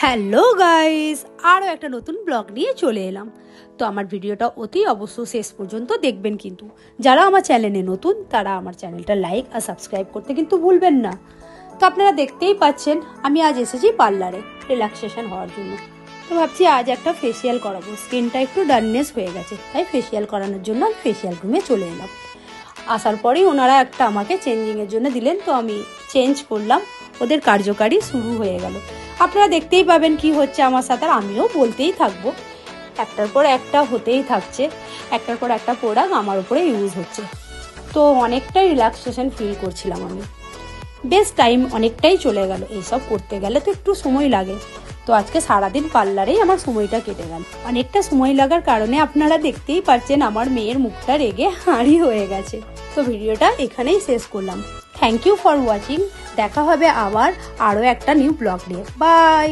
Hello guys, আরও একটা নতুন ব্লগ নিয়ে চলে এলাম। তো আমার ভিডিওটা অতি অবশ্য শেষ পর্যন্ত দেখবেন, কিন্তু যারা আমার চ্যানেলে নতুন তারা আমার চ্যানেলটা লাইক আর সাবস্ক্রাইব করতে কিন্তু ভুলবেন না। তো আপনারা দেখতেই পাচ্ছেন আমি আজ এসেছি পার্লারে রিল্যাক্সেশন হওয়ার জন্য। তো ভাবছি আজ একটা ফেসিয়াল করাবো, স্কিনটা একটু ডাননেস হয়ে গেছে, তাই ফেসিয়াল করানোর জন্য আমি ফেসিয়াল রুমে চলে এলাম। আসার পরেই ওনারা একটা আমাকে চেঞ্জিংয়ের জন্য দিলেন, তো আমি চেঞ্জ করলাম। ওদের কার্যকারী শুরু হয়ে গেল। আপনারা দেখতেই পাবেন কি হচ্ছে আমার সাথে, আর আমিও বলতেই থাকবো। একটার পর একটা হতেই থাকছে, একটার পর একটা প্রোডাক্ট আমার উপরে ইউজ হচ্ছে। তো অনেকটাই রিল্যাক্সেশন ফিল করছিলাম আমি। বেশ টাইম অনেকটাই চলে গেল, এইসব করতে গেলে তো একটু সময় লাগে। তো আজকে সারাদিন পার্লারেই আমার সময়টা কেটে গেল। অনেকটা সময় লাগার কারণে আপনারা দেখতেই পাচ্ছেন আমার মেয়ের মুখটা রেগে হাঁড়ি হয়ে গেছে। তো ভিডিওটা এখানেই শেষ করলাম। Thank you for watching. দেখা হবে আবার আরও একটা নিউ ব্লগ নিয়ে। বাই।